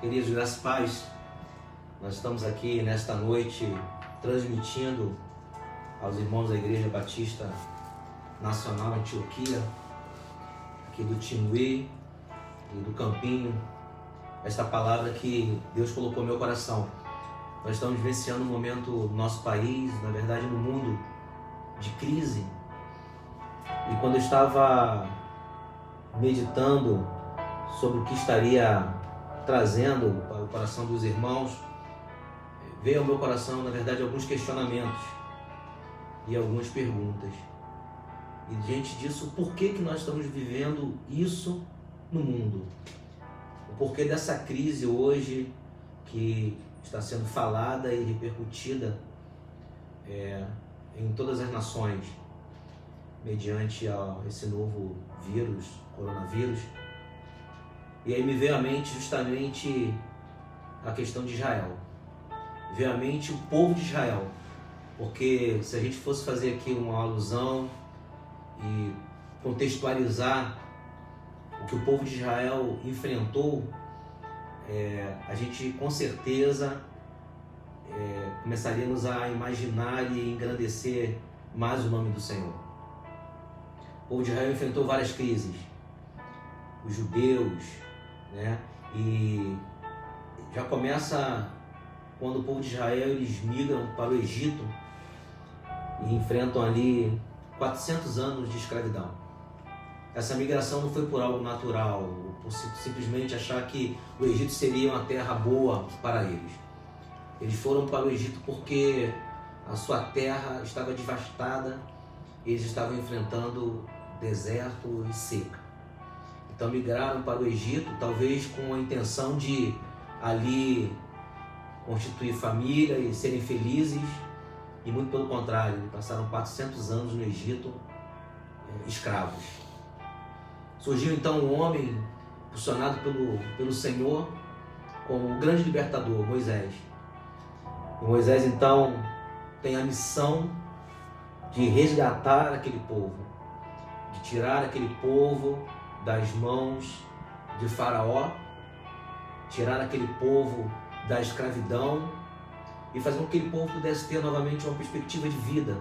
Queridos, graças e paz, nós estamos aqui nesta noite transmitindo aos irmãos da Igreja Batista Nacional Antioquia, aqui do Timbuí e do Campinho, esta palavra que Deus colocou no meu coração. Nós estamos vivenciando um momento no nosso país, na verdade no mundo, de crise. E quando eu estava meditando sobre o que estaria trazendo para o coração dos irmãos, veio ao meu coração, na verdade, alguns questionamentos e algumas perguntas. E diante disso, por que nós estamos vivendo isso no mundo? O porquê dessa crise hoje que está sendo falada e repercutida em todas as nações, mediante esse novo vírus, coronavírus. E aí me veio à mente justamente a questão de Israel. Veio à mente o povo de Israel. Porque se a gente fosse fazer aqui uma alusão e contextualizar o que o povo de Israel enfrentou, a gente com certeza começaríamos a imaginar e engrandecer mais o nome do Senhor. O povo de Israel enfrentou várias crises. Os judeus, e já começa quando o povo de Israel eles migram para o Egito e enfrentam ali 400 anos de escravidão. Essa migração não foi por algo natural, por simplesmente achar que o Egito seria uma terra boa para eles. Eles foram para o Egito porque a sua terra estava devastada, eles estavam enfrentando deserto e seca. Então migraram para o Egito, talvez com a intenção de ali constituir família e serem felizes, e muito pelo contrário, passaram 400 anos no Egito escravos. Surgiu então um homem impulsionado pelo Senhor como o grande libertador, Moisés. E Moisés então tem a missão de resgatar aquele povo, de tirar aquele povo das mãos de Faraó, tirar aquele povo da escravidão e fazer com que aquele povo pudesse ter novamente uma perspectiva de vida,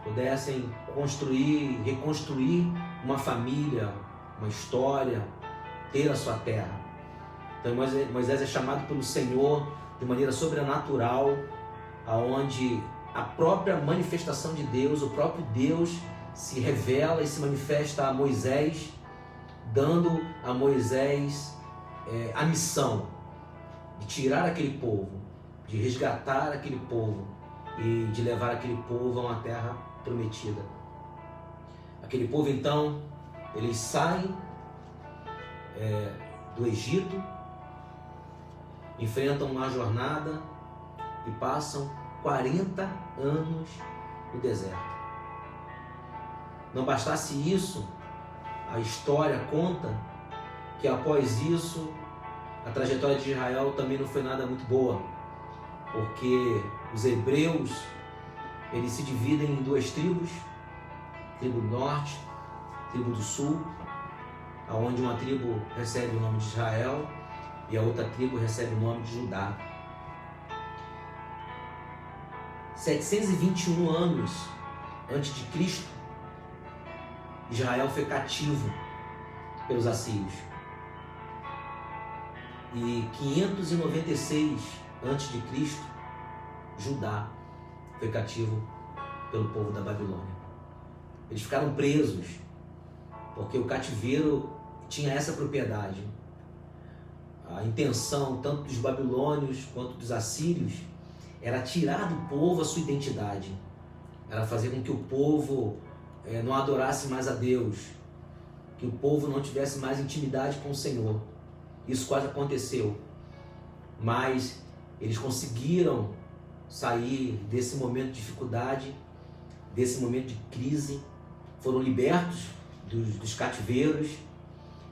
pudessem construir, reconstruir uma família, uma história, ter a sua terra. Então Moisés é chamado pelo Senhor de maneira sobrenatural, aonde a própria manifestação de Deus, o próprio Deus se revela e se manifesta a Moisés, dando a Moisés a missão de tirar aquele povo, de resgatar aquele povo e de levar aquele povo a uma terra prometida. Aquele povo então, eles saem do Egito, enfrentam uma jornada e passam 40 anos no deserto. Não bastasse isso, a história conta que após isso a trajetória de Israel também não foi nada muito boa, porque os hebreus eles se dividem em duas tribos, tribo do norte, tribo do sul, aonde uma tribo recebe o nome de Israel e a outra tribo recebe o nome de Judá. 721 anos antes de Cristo, Israel foi cativo pelos assírios. E 596 a.C., Judá foi cativo pelo povo da Babilônia. Eles ficaram presos, porque o cativeiro tinha essa propriedade. A intenção, tanto dos babilônios quanto dos assírios, era tirar do povo a sua identidade. Era fazer com que o povo não adorasse mais a Deus, que o povo não tivesse mais intimidade com o Senhor. Isso quase aconteceu, mas eles conseguiram sair desse momento de dificuldade, desse momento de crise, foram libertos dos cativeiros,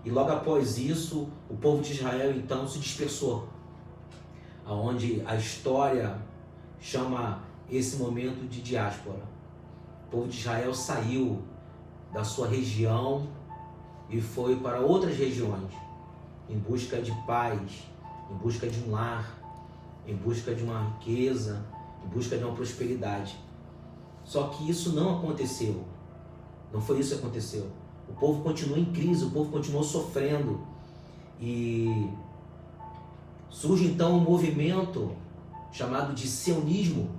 e logo após isso o povo de Israel então se dispersou, aonde a história chama esse momento de diáspora. O povo de Israel saiu da sua região e foi para outras regiões, em busca de paz, em busca de um lar, em busca de uma riqueza, em busca de uma prosperidade. Só que isso não aconteceu. Não foi isso que aconteceu. O povo continuou em crise, o povo continuou sofrendo. E surge então um movimento chamado de sionismo,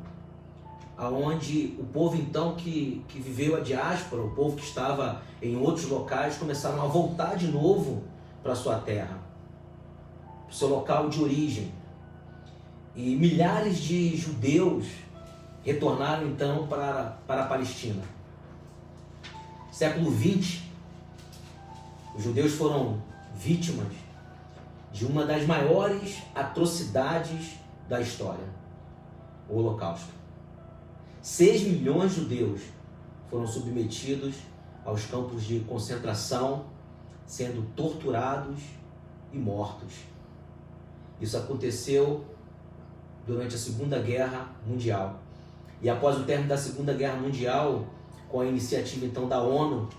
aonde o povo então que viveu a diáspora, o povo que estava em outros locais, começaram a voltar de novo para a sua terra, para o seu local de origem. E milhares de judeus retornaram então para a Palestina. Século XX, os judeus foram vítimas de uma das maiores atrocidades da história, o Holocausto. 6 milhões de judeus foram submetidos aos campos de concentração, sendo torturados e mortos. Isso aconteceu durante a Segunda Guerra Mundial. E após o término da Segunda Guerra Mundial, com a iniciativa então da ONU,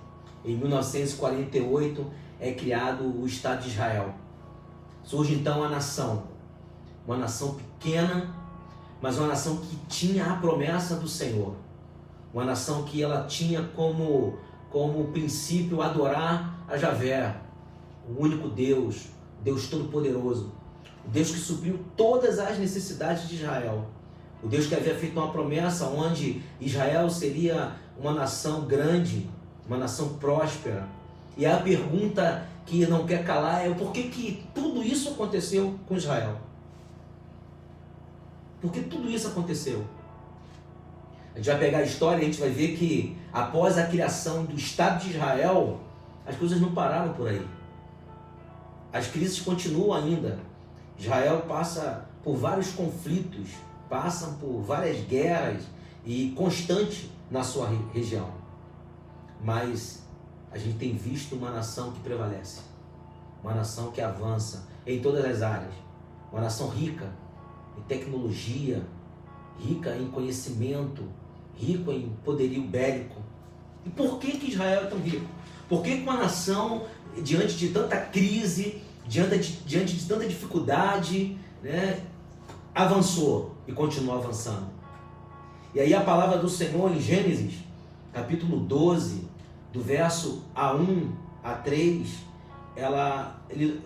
em 1948 é criado o Estado de Israel. Surge então a nação, uma nação pequena, mas uma nação que tinha a promessa do Senhor, uma nação que ela tinha como princípio adorar a Javé, o único Deus, Deus Todo-Poderoso, o Deus que supriu todas as necessidades de Israel, o Deus que havia feito uma promessa onde Israel seria uma nação grande, uma nação próspera. E a pergunta que não quer calar é por que tudo isso aconteceu com Israel? Por que tudo isso aconteceu? A gente vai pegar a história e a gente vai ver que após a criação do Estado de Israel, as coisas não pararam por aí. As crises continuam ainda. Israel passa por vários conflitos, passa por várias guerras e constante na sua região. Mas a gente tem visto uma nação que prevalece, uma nação que avança em todas as áreas, uma nação rica em tecnologia, rica em conhecimento, rico em poderio bélico. E por que Israel é tão rico? Por que uma nação, diante de tanta crise, diante de tanta dificuldade, né, avançou e continua avançando? E aí a palavra do Senhor em Gênesis, capítulo 12, do verso A1 a 3,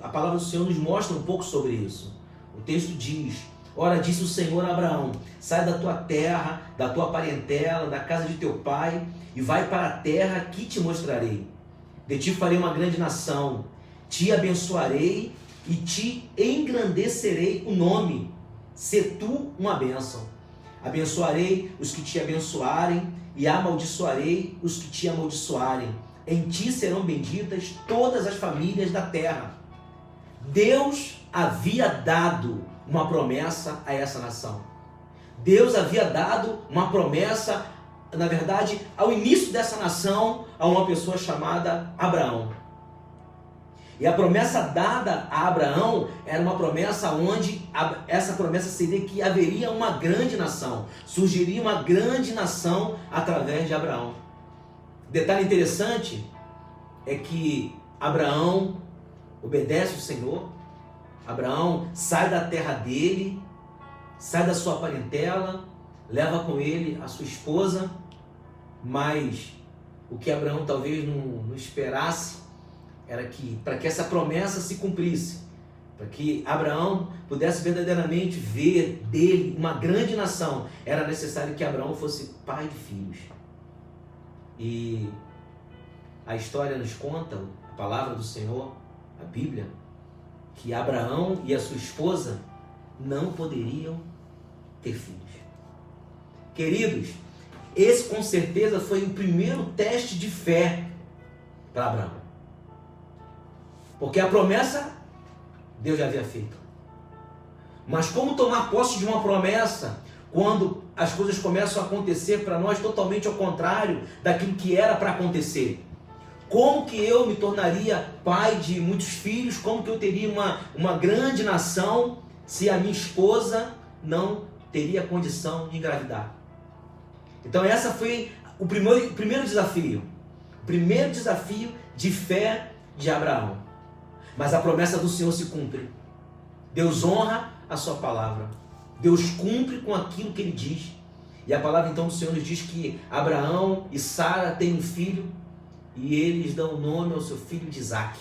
a palavra do Senhor nos mostra um pouco sobre isso. O texto diz: ora, disse o Senhor a Abraão, sai da tua terra, da tua parentela, da casa de teu pai, e vai para a terra que te mostrarei. De ti farei uma grande nação, te abençoarei e te engrandecerei o nome, se tu uma bênção. Abençoarei os que te abençoarem e amaldiçoarei os que te amaldiçoarem. Em ti serão benditas todas as famílias da terra. Deus havia dado uma promessa a essa nação. Deus havia dado uma promessa, na verdade, ao início dessa nação, a uma pessoa chamada Abraão. E a promessa dada a Abraão era uma promessa onde essa promessa seria que haveria uma grande nação, surgiria uma grande nação através de Abraão. Detalhe interessante é que Abraão obedece o Senhor, Abraão sai da terra dele, sai da sua parentela, leva com ele a sua esposa, mas o que Abraão talvez não esperasse era que, para que essa promessa se cumprisse, para que Abraão pudesse verdadeiramente ver dele uma grande nação, era necessário que Abraão fosse pai de filhos. E a história nos conta, a palavra do Senhor, a Bíblia, que Abraão e a sua esposa não poderiam ter filhos. Queridos, esse com certeza foi o primeiro teste de fé para Abraão. Porque a promessa Deus já havia feito. Mas como tomar posse de uma promessa quando as coisas começam a acontecer para nós totalmente ao contrário daquilo que era para acontecer? Como que eu me tornaria pai de muitos filhos? Como que eu teria uma grande nação se a minha esposa não teria condição de engravidar? Então essa foi o primeiro desafio. O primeiro desafio de fé de Abraão. Mas a promessa do Senhor se cumpre. Deus honra a sua palavra. Deus cumpre com aquilo que ele diz. E a palavra então do Senhor nos diz que Abraão e Sara têm um filho e eles dão o nome ao seu filho de Isaque.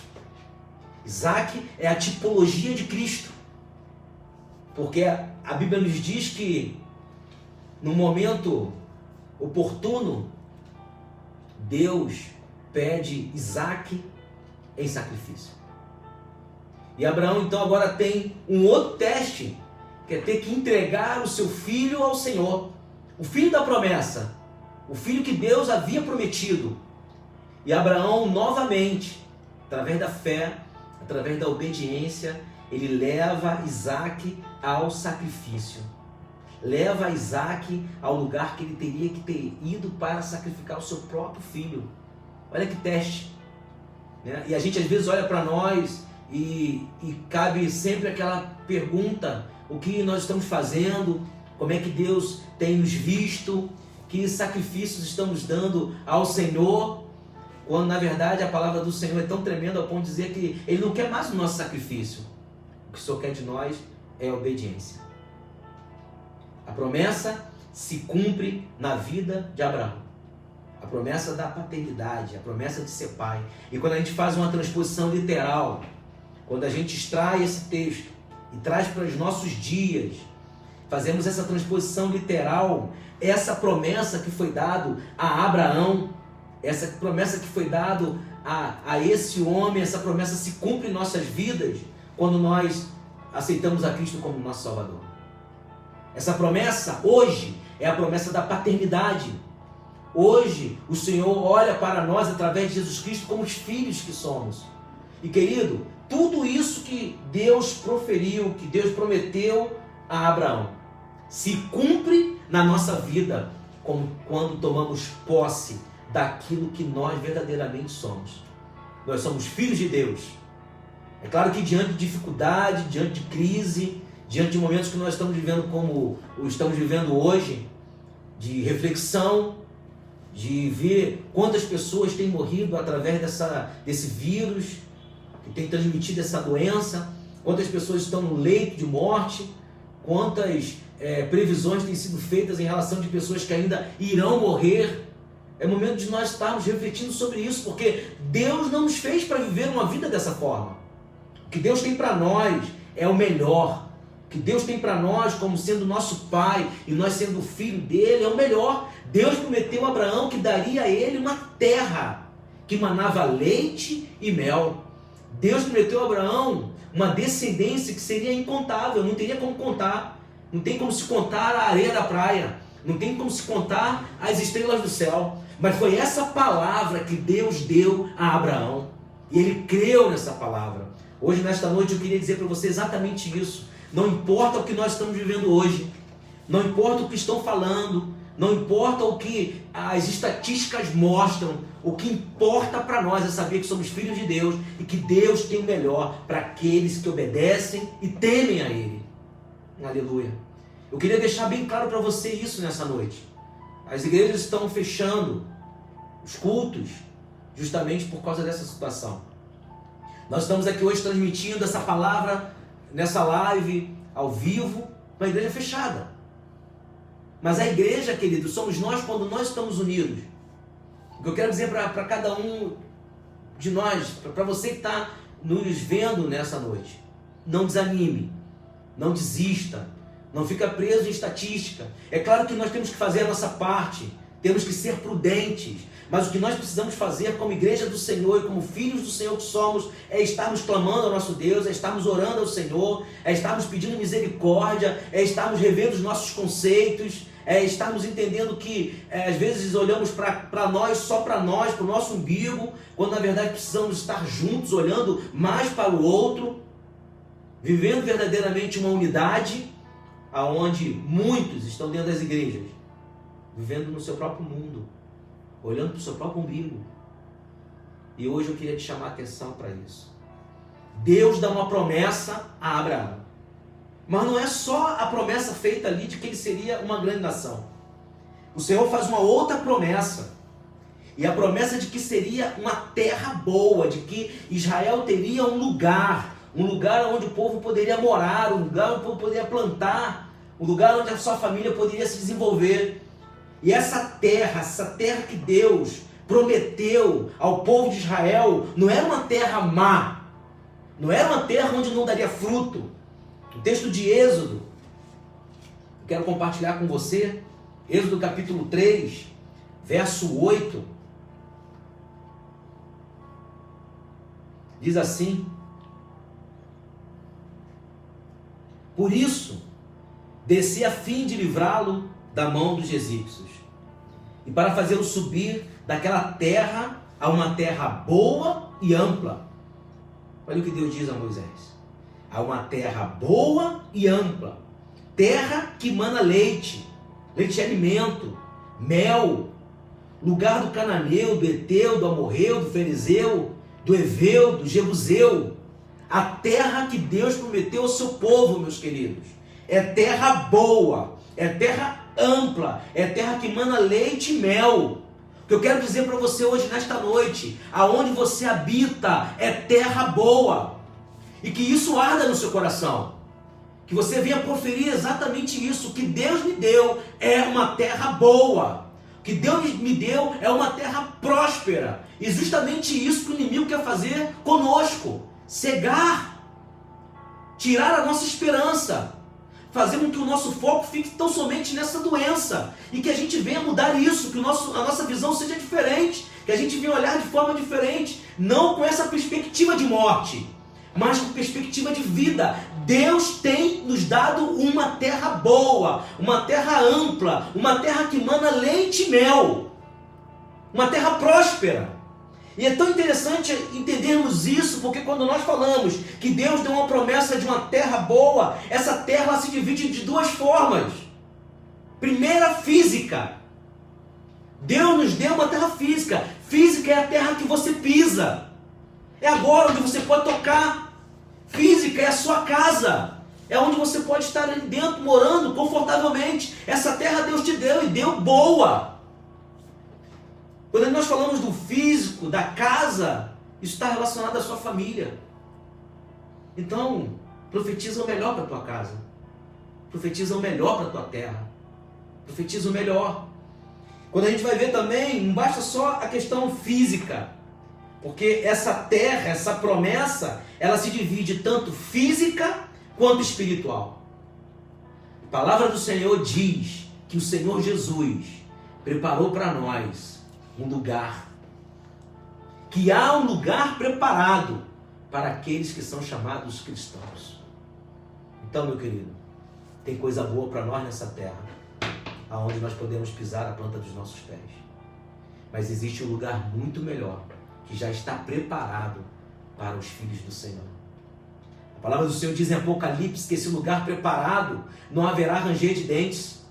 Isaque é a tipologia de Cristo. Porque a Bíblia nos diz que no momento oportuno, Deus pede Isaque em sacrifício. E Abraão então agora tem um outro teste, que é ter que entregar o seu filho ao Senhor. O filho da promessa, o filho que Deus havia prometido. E Abraão novamente, através da fé, através da obediência, ele leva Isaque ao sacrifício. Leva Isaque ao lugar que ele teria que ter ido para sacrificar o seu próprio filho. Olha que teste, né? E a gente às vezes olha para nós e cabe sempre aquela pergunta: o que nós estamos fazendo? Como é que Deus tem nos visto? Que sacrifícios estamos dando ao Senhor? Quando na verdade a palavra do Senhor é tão tremenda ao ponto de dizer que Ele não quer mais o nosso sacrifício. O que o Senhor quer de nós é obediência. A promessa se cumpre na vida de Abraão. A promessa da paternidade, a promessa de ser pai. E quando a gente faz uma transposição literal, quando a gente extrai esse texto e traz para os nossos dias, fazemos essa transposição literal, essa promessa que foi dada a Abraão, essa promessa que foi dada a esse homem, essa promessa se cumpre em nossas vidas quando nós aceitamos a Cristo como nosso Salvador. Essa promessa hoje é a promessa da paternidade. Hoje o Senhor olha para nós através de Jesus Cristo como os filhos que somos. E querido, tudo isso que Deus proferiu, que Deus prometeu a Abraão, se cumpre na nossa vida como quando tomamos posse daquilo que nós verdadeiramente somos. Nós somos filhos de Deus. É claro que diante de dificuldade, diante de crise, diante de momentos que nós estamos vivendo como estamos vivendo hoje, de reflexão, de ver quantas pessoas têm morrido através desse vírus, que tem transmitido essa doença, quantas pessoas estão no leito de morte, quantas previsões têm sido feitas em relação de pessoas que ainda irão morrer. É momento de nós estarmos refletindo sobre isso, porque Deus não nos fez para viver uma vida dessa forma. O que Deus tem para nós é o melhor. O que Deus tem para nós como sendo nosso Pai e nós sendo o filho dele é o melhor. Deus prometeu a Abraão que daria a ele uma terra que manava leite e mel. Deus prometeu a Abraão uma descendência que seria incontável, não teria como contar. Não tem como se contar a areia da praia, não tem como se contar as estrelas do céu. Mas foi essa palavra que Deus deu a Abraão. E ele creu nessa palavra. Hoje, nesta noite, eu queria dizer para você exatamente isso. Não importa o que nós estamos vivendo hoje, não importa o que estão falando, não importa o que as estatísticas mostram, o que importa para nós é saber que somos filhos de Deus e que Deus tem o melhor para aqueles que obedecem e temem a Ele. Aleluia. Eu queria deixar bem claro para você isso nessa noite. As igrejas estão fechando os cultos justamente por causa dessa situação. Nós estamos aqui hoje transmitindo essa palavra nessa live ao vivo, uma igreja fechada. Mas a igreja, querido, somos nós quando nós estamos unidos. O que eu quero dizer para cada um de nós, para você que está nos vendo nessa noite, não desanime, não desista, não fica preso em estatística. É claro que nós temos que fazer a nossa parte, temos que ser prudentes, mas o que nós precisamos fazer como igreja do Senhor e como filhos do Senhor que somos é estarmos clamando ao nosso Deus, é estarmos orando ao Senhor, é estarmos pedindo misericórdia, é estarmos revendo os nossos conceitos, é estarmos entendendo que às vezes olhamos para nós, só para nós, para o nosso umbigo, quando na verdade precisamos estar juntos, olhando mais para o outro, vivendo verdadeiramente uma unidade, aonde muitos estão dentro das igrejas, vivendo no seu próprio mundo, olhando para o seu próprio umbigo. E hoje eu queria te chamar a atenção para isso. Deus dá uma promessa a Abraão. Mas não é só a promessa feita ali de que ele seria uma grande nação. O Senhor faz uma outra promessa. E a promessa de que seria uma terra boa, de que Israel teria um lugar um lugar onde o povo poderia morar, um lugar onde o povo poderia plantar, um lugar onde a sua família poderia se desenvolver. E essa terra que Deus prometeu ao povo de Israel, não era uma terra má, não era uma terra onde não daria fruto. O texto de Êxodo, eu quero compartilhar com você, Êxodo capítulo 3, verso 8, diz assim: por isso, desci a fim de livrá-lo da mão dos egípcios, e para fazê-lo subir daquela terra a uma terra boa e ampla. Olha o que Deus diz a Moisés: a uma terra boa e ampla, terra que mana leite, leite é alimento, mel, lugar do cananeu, do Eteu, do amorreu, do ferezeu, do eveu, do jebuseu, a terra que Deus prometeu ao seu povo, meus queridos. É terra boa, é terra ampla, é terra que mana leite e mel. O que eu quero dizer para você hoje, nesta noite, aonde você habita é terra boa, e que isso arda no seu coração, que você venha proferir exatamente isso: que Deus me deu é uma terra boa, que Deus me deu é uma terra próspera. E justamente isso que o inimigo quer fazer conosco: cegar, tirar a nossa esperança, fazer com que o nosso foco fique tão somente nessa doença, e que a gente venha mudar isso, que a nossa visão seja diferente, que a gente venha olhar de forma diferente, não com essa perspectiva de morte, mas com perspectiva de vida. Deus tem nos dado uma terra boa, uma terra ampla, uma terra que mana leite e mel, uma terra próspera. E é tão interessante entendermos isso, porque quando nós falamos que Deus deu uma promessa de uma terra boa, essa terra ela se divide de duas formas. Primeira, física. Deus nos deu uma terra física. Física é a terra que você pisa, é agora onde você pode tocar. Física é a sua casa, é onde você pode estar ali dentro, morando confortavelmente. Essa terra Deus te deu, e deu boa. Quando nós falamos do físico, da casa, isso está relacionado à sua família. Então, profetiza o melhor para a tua casa, profetiza o melhor para a tua terra, profetiza o melhor. Quando a gente vai ver também, não basta só a questão física, porque essa terra, essa promessa, ela se divide tanto física quanto espiritual. A palavra do Senhor diz que o Senhor Jesus preparou para nós um lugar, que há um lugar preparado para aqueles que são chamados cristãos. Então, meu querido, tem coisa boa para nós nessa terra, aonde nós podemos pisar a planta dos nossos pés. Mas existe um lugar muito melhor, que já está preparado para os filhos do Senhor. A palavra do Senhor diz em Apocalipse que esse lugar preparado não haverá ranger de dentes,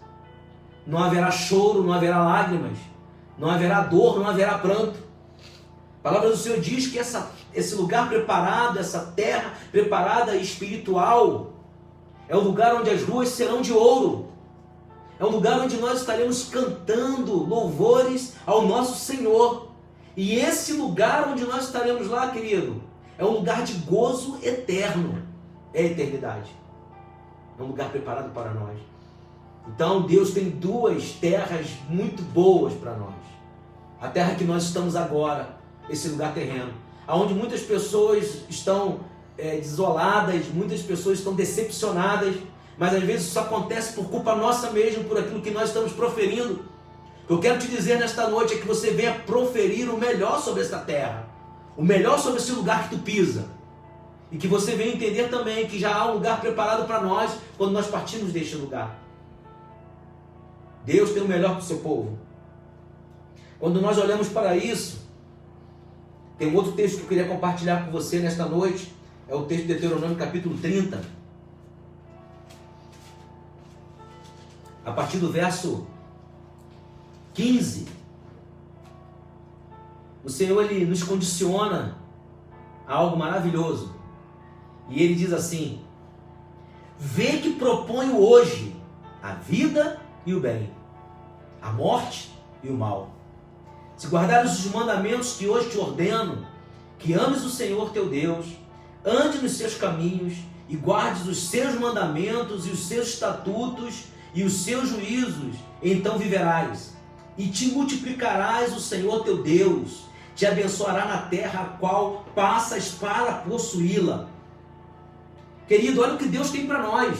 não haverá choro, não haverá lágrimas, não haverá dor, não haverá pranto. A palavra do Senhor diz que esse lugar preparado, essa terra preparada espiritual, é o lugar onde as ruas serão de ouro, é um lugar onde nós estaremos cantando louvores ao nosso Senhor. E esse lugar onde nós estaremos lá, querido, é um lugar de gozo eterno, é a eternidade, é um lugar preparado para nós. Então Deus tem duas terras muito boas para nós: a terra que nós estamos agora, esse lugar terreno, onde muitas pessoas estão desoladas, muitas pessoas estão decepcionadas, mas às vezes isso acontece por culpa nossa mesmo, por aquilo que nós estamos proferindo. O que eu quero te dizer nesta noite é que você venha proferir o melhor sobre esta terra, o melhor sobre esse lugar que tu pisa, e que você venha entender também que já há um lugar preparado para nós quando nós partimos deste lugar. Deus tem o melhor para o seu povo. Quando nós olhamos para isso, tem um outro texto que eu queria compartilhar com você nesta noite, é o texto de Deuteronômio capítulo 30, a partir do verso 15, o Senhor ele nos condiciona a algo maravilhoso, e ele diz assim: vê que proponho hoje a vida e o bem, a morte e o mal. Se guardares os mandamentos que hoje te ordeno, que ames o Senhor teu Deus, ande nos seus caminhos e guardes os seus mandamentos e os seus estatutos e os seus juízos, então viverás. E te multiplicarás o Senhor teu Deus, te abençoará na terra a qual passas para possuí-la. Querido, olha o que Deus tem para nós.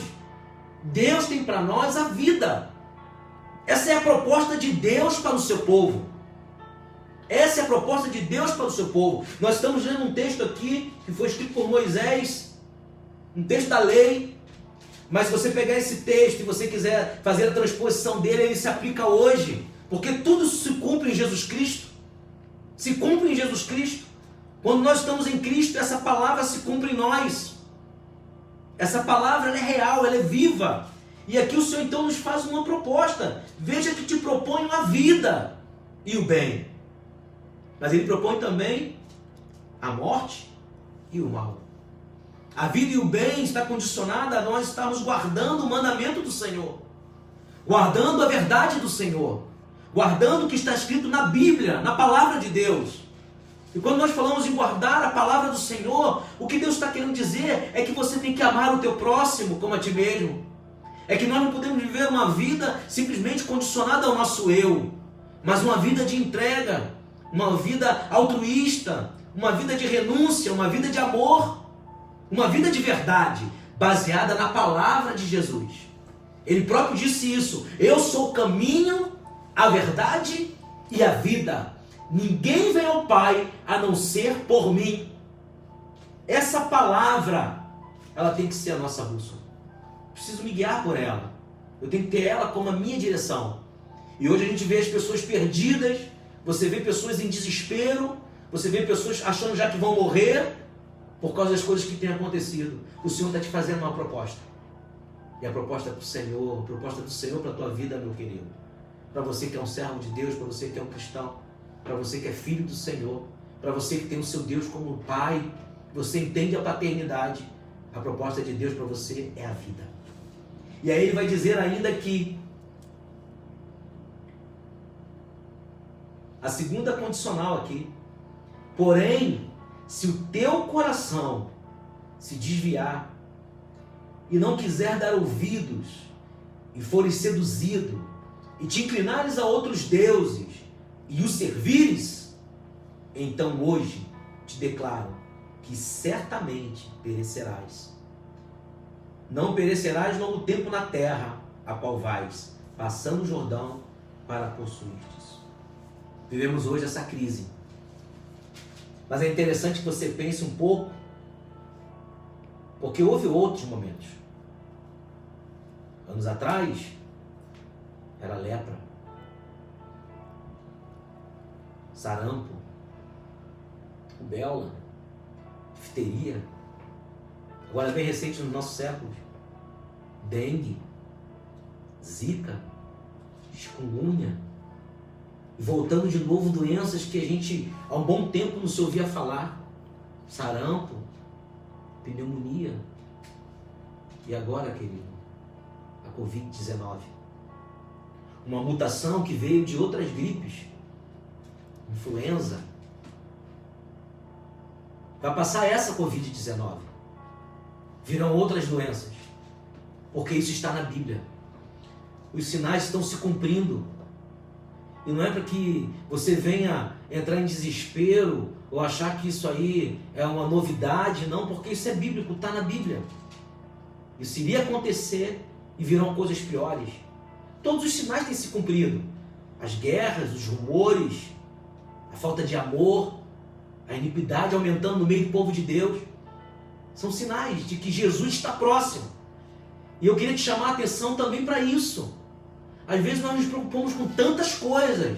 Deus tem para nós a vida. Essa é a proposta de Deus para o seu povo. Essa é a proposta de Deus para o seu povo. Nós estamos lendo um texto aqui que foi escrito por Moisés, um texto da lei. Mas se você pegar esse texto e você quiser fazer a transposição dele, ele se aplica hoje. Porque tudo se cumpre em Jesus Cristo. Se cumpre em Jesus Cristo. Quando nós estamos em Cristo, essa palavra se cumpre em nós. Essa palavra ela é real, ela é viva. E aqui o Senhor então nos faz uma proposta. Veja que te proponho a vida e o bem. Mas Ele propõe também a morte e o mal. A vida e o bem está condicionada a nós estarmos guardando o mandamento do Senhor. Guardando a verdade do Senhor. Guardando o que está escrito na Bíblia, na palavra de Deus. E quando nós falamos em guardar a palavra do Senhor, o que Deus está querendo dizer é que você tem que amar o teu próximo como a ti mesmo. É que nós não podemos viver uma vida simplesmente condicionada ao nosso eu, mas uma vida de entrega, uma vida altruísta, uma vida de renúncia, uma vida de amor, uma vida de verdade, baseada na palavra de Jesus. Ele próprio disse isso: eu sou o caminho, a verdade e a vida. Ninguém vem ao Pai a não ser por mim. Essa palavra, ela tem que ser a nossa bússola. Preciso me guiar por ela. Eu tenho que ter ela como a minha direção. E hoje a gente vê as pessoas perdidas, você vê pessoas em desespero, você vê pessoas achando já que vão morrer por causa das coisas que têm acontecido. O Senhor está te fazendo uma proposta. E a proposta é para o Senhor, a proposta do Senhor para a tua vida, meu querido. Para você que é um servo de Deus, para você que é um cristão, para você que é filho do Senhor, para você que tem o seu Deus como Pai, você entende a paternidade. A proposta de Deus para você é a vida. E aí ele vai dizer ainda que a segunda condicional aqui: porém, se o teu coração se desviar e não quiser dar ouvidos e fores seduzido e te inclinares a outros deuses e os servires, então hoje te declaro que certamente perecerás. Não perecerás longo tempo na terra a qual vais, passando o Jordão para possuir-te. Vivemos hoje essa crise. Mas é interessante que você pense um pouco, porque houve outros momentos. Anos atrás, era lepra, sarampo, rubéola, difteria. Agora bem recente nos nossos séculos, dengue, zika, chikungunya. E voltando de novo doenças que a gente há um bom tempo não se ouvia falar. Sarampo, pneumonia. E agora, querido, a Covid-19. Uma mutação que veio de outras gripes. Influenza. Vai passar essa Covid-19. Virão outras doenças. Porque isso está na Bíblia. Os sinais estão se cumprindo. E não é para que você venha entrar em desespero ou achar que isso aí é uma novidade, não, porque isso é bíblico, está na Bíblia. Isso iria acontecer e virão coisas piores. Todos os sinais têm se cumprido. As guerras, os rumores, a falta de amor, a iniquidade aumentando no meio do povo de Deus. São sinais de que Jesus está próximo. E eu queria te chamar a atenção também para isso. Às vezes nós nos preocupamos com tantas coisas.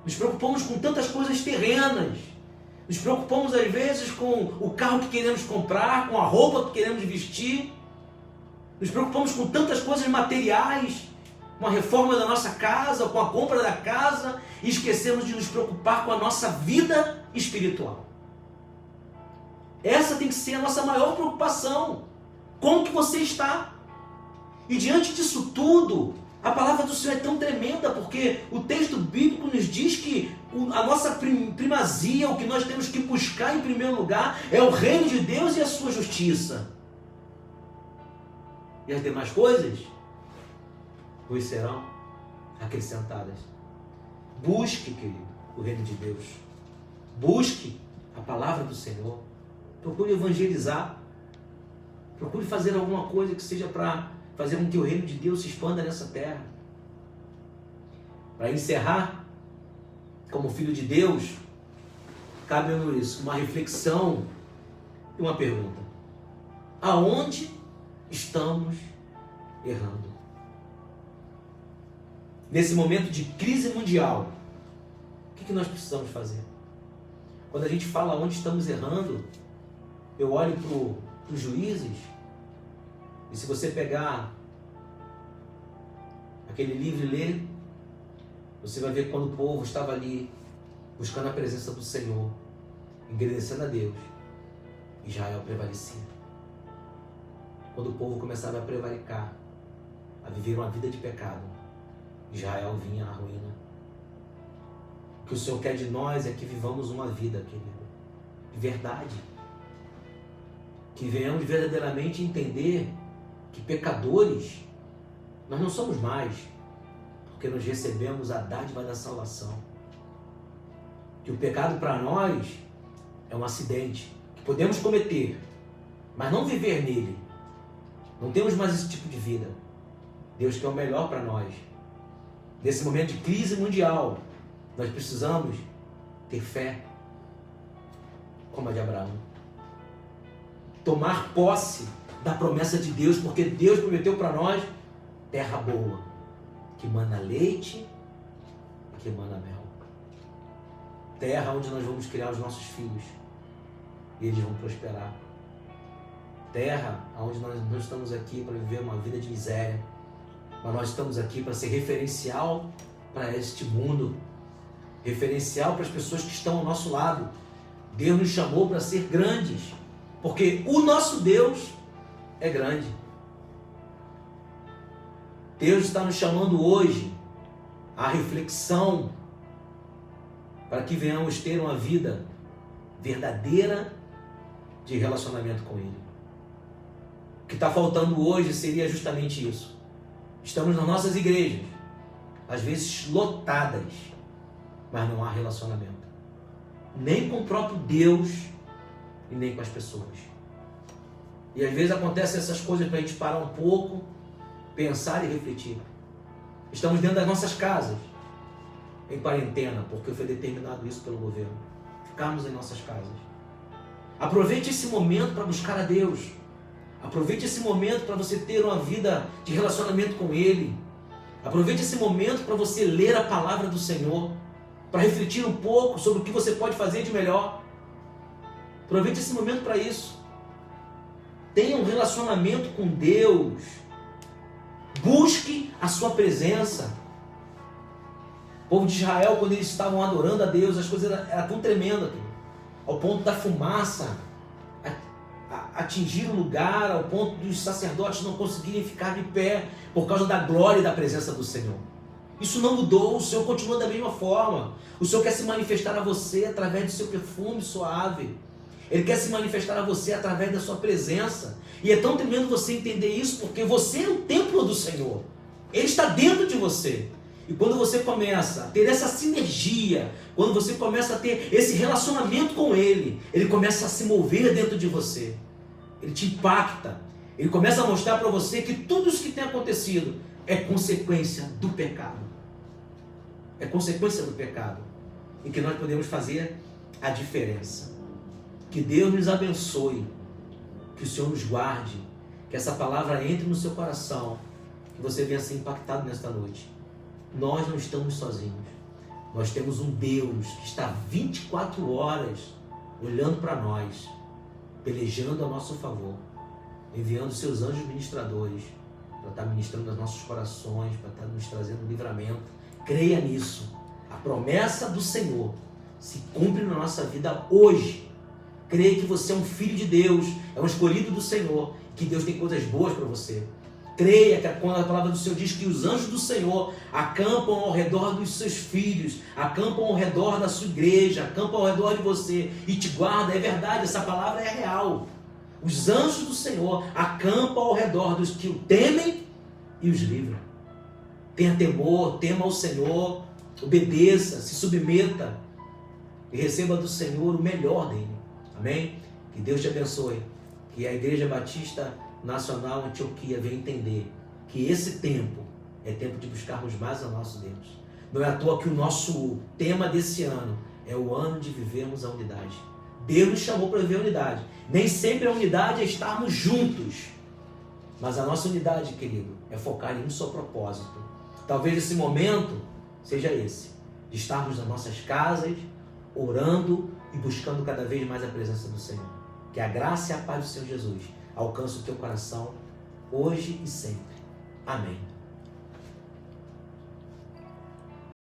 Nos preocupamos com tantas coisas terrenas. Nos preocupamos às vezes com o carro que queremos comprar, com a roupa que queremos vestir. Nos preocupamos com tantas coisas materiais, com a reforma da nossa casa, com a compra da casa, e esquecemos de nos preocupar com a nossa vida espiritual. Essa tem que ser a nossa maior preocupação. Como que você está? E diante disso tudo, A palavra do Senhor é tão tremenda porque o texto bíblico nos diz que a nossa primazia, o que nós temos que buscar em primeiro lugar é o reino de Deus e a sua justiça. E as demais coisas vos serão acrescentadas. Busque, querido, o reino de Deus. Busque a palavra do Senhor. Procure evangelizar. Procure fazer alguma coisa que seja para fazer com que o reino de Deus se expanda nessa terra. Para encerrar, como filho de Deus, cabe-nos uma reflexão e uma pergunta. Aonde estamos errando? Nesse momento de crise mundial, o que nós precisamos fazer? Quando a gente fala onde estamos errando, eu olho para os juízes, e se você pegar aquele livro e ler, você vai ver quando o povo estava ali, buscando a presença do Senhor, engrandecendo a Deus, Israel prevalecia. Quando o povo começava a prevaricar, a viver uma vida de pecado, Israel vinha à ruína. O que o Senhor quer de nós é que vivamos uma vida, querido, de verdade. Que venhamos verdadeiramente entender que pecadores nós não somos mais, porque nós recebemos a dádiva da salvação. Que o pecado para nós é um acidente que podemos cometer, mas não viver nele. Não temos mais esse tipo de vida. Deus quer o melhor para nós. Nesse momento de crise mundial, nós precisamos ter fé, como a de Abraão. Tomar posse da promessa de Deus, porque Deus prometeu para nós terra boa, que mana leite e que mana mel. Terra onde nós vamos criar os nossos filhos e eles vão prosperar. Terra onde nós não estamos aqui para viver uma vida de miséria, mas nós estamos aqui para ser referencial para este mundo, referencial para as pessoas que estão ao nosso lado. Deus nos chamou para ser grandes, porque o nosso Deus é grande. Deus está nos chamando hoje à reflexão para que venhamos ter uma vida verdadeira de relacionamento com Ele. O que está faltando hoje seria justamente isso. Estamos nas nossas igrejas, às vezes lotadas, mas não há relacionamento. Nem com o próprio Deus e nem com as pessoas. E às vezes acontecem essas coisas para a gente parar um pouco, pensar e refletir. Estamos dentro das nossas casas, em quarentena, porque foi determinado isso pelo governo. Ficarmos em nossas casas. Aproveite esse momento para buscar a Deus. Aproveite esse momento para você ter uma vida de relacionamento com Ele. Aproveite esse momento para você ler a palavra do Senhor, para refletir um pouco sobre o que você pode fazer de melhor. Aproveite esse momento para isso. Tenha um relacionamento com Deus. Busque a sua presença. O povo de Israel, quando eles estavam adorando a Deus, as coisas eram tão tremendas, ao ponto da fumaça atingir o lugar, ao ponto dos sacerdotes não conseguirem ficar de pé por causa da glória e da presença do Senhor. Isso não mudou, o Senhor continua da mesma forma. O Senhor quer se manifestar a você através do seu perfume suave. Ele quer se manifestar a você através da sua presença. E é tão tremendo você entender isso, porque você é o templo do Senhor. Ele está dentro de você. E quando você começa a ter essa sinergia, quando você começa a ter esse relacionamento com Ele, Ele começa a se mover dentro de você. Ele te impacta. Ele começa a mostrar para você que tudo isso que tem acontecido é consequência do pecado. É consequência do pecado. E que nós podemos fazer a diferença. Que Deus nos abençoe. Que o Senhor nos guarde. Que essa palavra entre no seu coração. Que você venha ser impactado nesta noite. Nós não estamos sozinhos. Nós temos um Deus que está 24 horas olhando para nós, pelejando a nosso favor, enviando seus anjos ministradores para estar ministrando aos nossos corações, para estar nos trazendo livramento. Creia nisso. A promessa do Senhor se cumpre na nossa vida hoje. Creia que você é um filho de Deus, é um escolhido do Senhor, que Deus tem coisas boas para você. Creia que quando a palavra do Senhor diz que os anjos do Senhor acampam ao redor dos seus filhos, acampam ao redor da sua igreja, acampam ao redor de você e te guarda. É verdade, essa palavra é real. Os anjos do Senhor acampam ao redor dos que o temem e os livram. Tenha temor, tema ao Senhor, obedeça, se submeta e receba do Senhor o melhor dele. Amém? Que Deus te abençoe. Que a Igreja Batista Nacional Antioquia venha entender que esse tempo é tempo de buscarmos mais ao nosso Deus. Não é à toa que o nosso tema desse ano é o ano de vivermos a unidade. Deus nos chamou para viver a unidade. Nem sempre a unidade é estarmos juntos. Mas a nossa unidade, querido, é focar em um só propósito. Talvez esse momento seja esse, de estarmos nas nossas casas, orando e buscando cada vez mais a presença do Senhor. Que a graça e a paz do Senhor Jesus alcance o teu coração hoje e sempre. Amém.